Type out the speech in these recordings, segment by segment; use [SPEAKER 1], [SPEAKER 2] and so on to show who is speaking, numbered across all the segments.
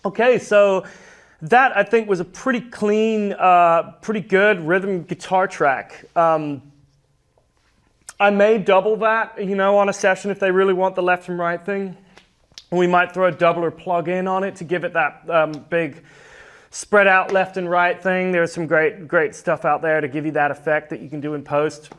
[SPEAKER 1] Okay, so that I think was a pretty clean, pretty good rhythm guitar track. I may double that, on a session if they really want the left and right thing. We might throw a doubler plug-in on it to give it that big spread out left and right thing. There's some great stuff out there to give you that effect that you can do in post.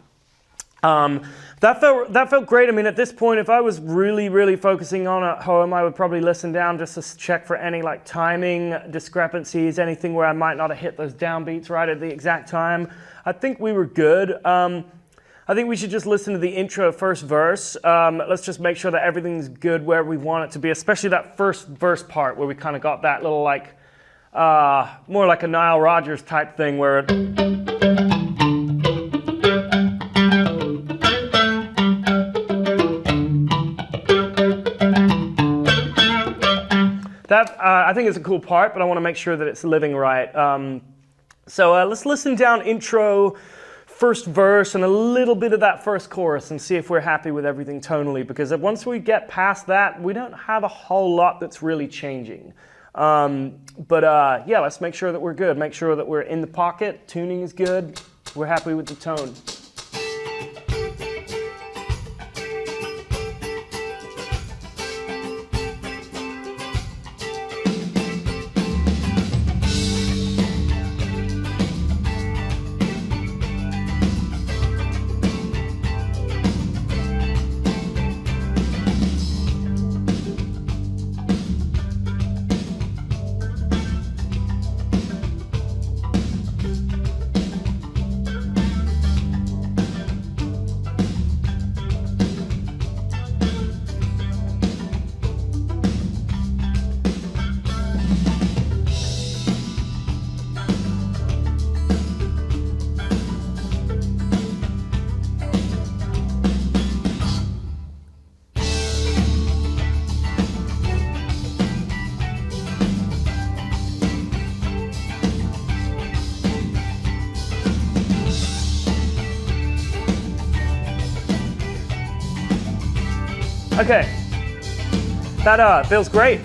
[SPEAKER 1] That felt great. I mean, at this point, if I was really focusing on at home, I would probably listen down just to check for any like timing discrepancies, anything where I might not have hit those downbeats right at the exact time. I think we were good. I think we should just listen to the intro first verse. Let's just make sure that everything's good where we want it to be, especially that first verse part where we kind of got that little like, more like a Nile Rodgers type thing where that I think is a cool part, but I want to make sure that it's living right. So let's listen down intro, first verse, and a little bit of that first chorus and see if we're happy with everything tonally, because once we get past that, we don't have a whole lot that's really changing. Yeah, let's make sure that we're good. Make sure that we're in the pocket, tuning is good, we're happy with the tone. Okay, that feels great.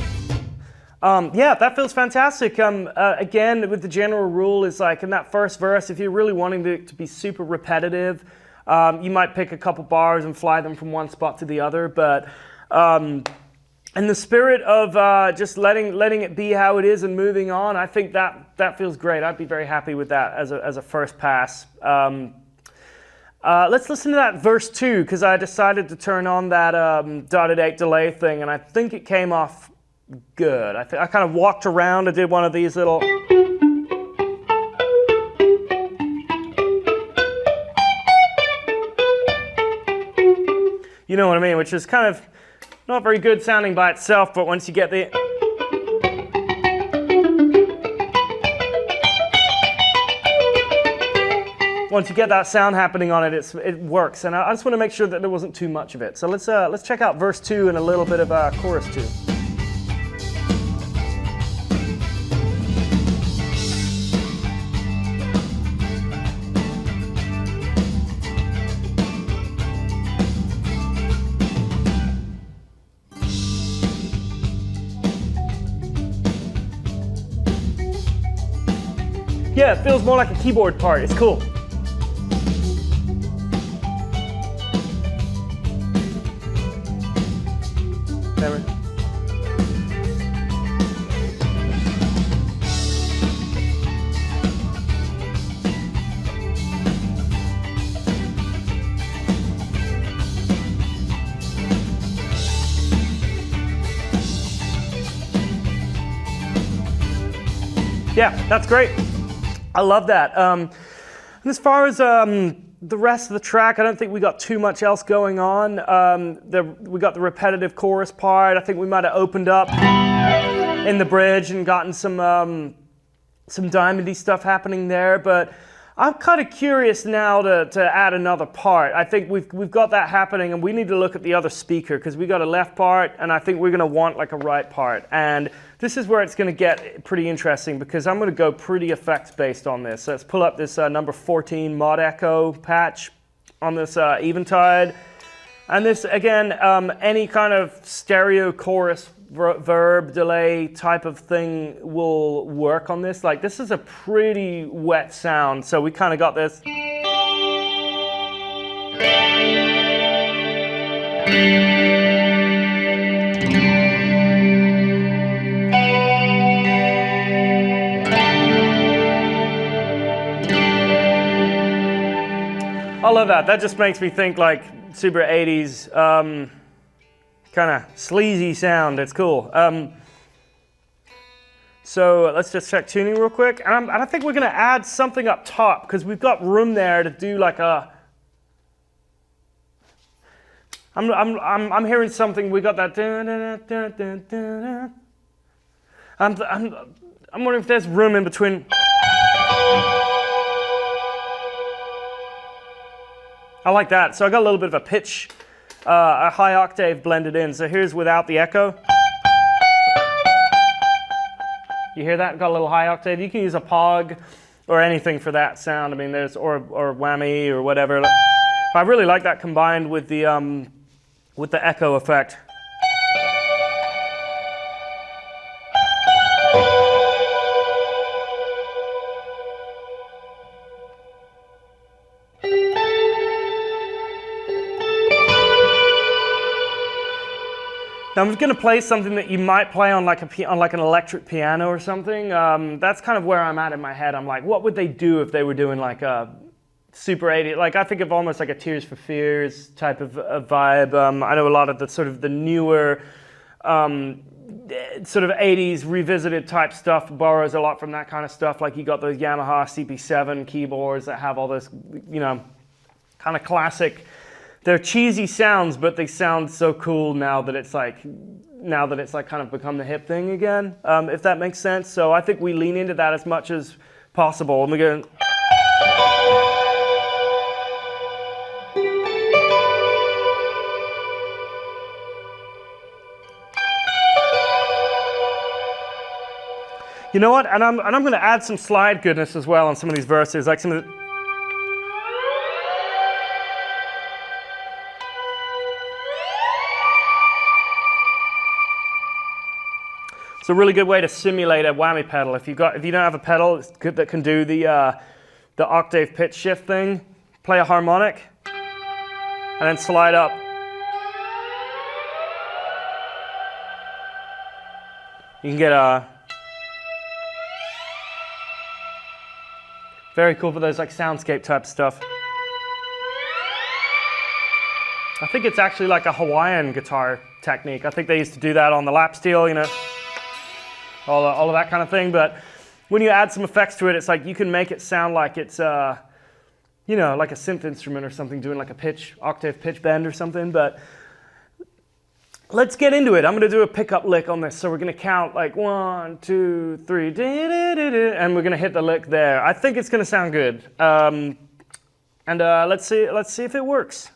[SPEAKER 1] Yeah, that feels fantastic. Again, with the general rule is like in that first verse, if you're really wanting it to be super repetitive, you might pick a couple bars and fly them from one spot to the other. But in the spirit of just letting it be how it is and moving on, I think that feels great. I'd be very happy with that as a first pass. Let's listen to that verse 2, because I decided to turn on that dotted 8 delay thing, and I think it came off good. I kind of walked around. I did one of these little... You know what I mean? Which is kind of not very good sounding by itself, but once you get the... Once you get that sound happening on it, it works. And I just want to make sure that there wasn't too much of it. So let's check out verse 2 and a little bit of chorus 2. Yeah, it feels more like a keyboard part. It's cool. Yeah, that's great. I love that. And as far as the rest of the track, I don't think we got too much else going on. We got the repetitive chorus part. I think we might have opened up in the bridge and gotten some diamondy stuff happening there. But I'm kind of curious now to add another part. I think we've got that happening, and we need to look at the other speaker, because we got a left part, and I think we're going to want like a right part. And this is where it's going to get pretty interesting, because I'm going to go pretty effects based on this. So let's pull up this number 14 mod echo patch on this Eventide. And this, again, any kind of stereo chorus verb delay type of thing will work on this. Like this is a pretty wet sound, so we kind of got this. I love that. That just makes me think like super 80s kind of sleazy sound. It's cool. So let's just check tuning real quick. And I think we're going to add something up top because we've got room there to do like a. I'm hearing something. We got that. I'm wondering if there's room in between. I like that. So I got a little bit of a pitch, a high octave blended in. So here's without the echo. You hear that? Got a little high octave. You can use a Pog or anything for that sound. I mean, there's or whammy or whatever. I really like that combined with the echo effect. Now I'm just going to play something that you might play on like an electric piano or something. That's kind of where I'm at in my head. I'm like, what would they do if they were doing like a super 80s? Like I think of almost like a Tears for Fears type of vibe. I know a lot of the sort of the newer sort of 80s revisited type stuff borrows a lot from that kind of stuff. Like you got those Yamaha CP7 keyboards that have all this, you know, kind of classic. They're cheesy sounds, but they sound so cool now that it's like kind of become the hip thing again, if that makes sense. So I think we lean into that as much as possible. And we go. You know what? And I'm going to add some slide goodness as well on some of these verses, like some of the. It's a really good way to simulate a whammy pedal. If you don't have a pedal that can do the octave pitch shift thing, play a harmonic and then slide up. You can get a very cool for those like soundscape type stuff. I think it's actually like a Hawaiian guitar technique. I think they used to do that on the lap steel, you know. All of that kind of thing, but when you add some effects to it, it's like you can make it sound like it's, you know, like a synth instrument or something doing like a octave pitch bend or something. But let's get into it. I'm going to do a pickup lick on this, so we're going to count like 1, 2, 3, and we're going to hit the lick there. I think it's going to sound good, and let's see if it works.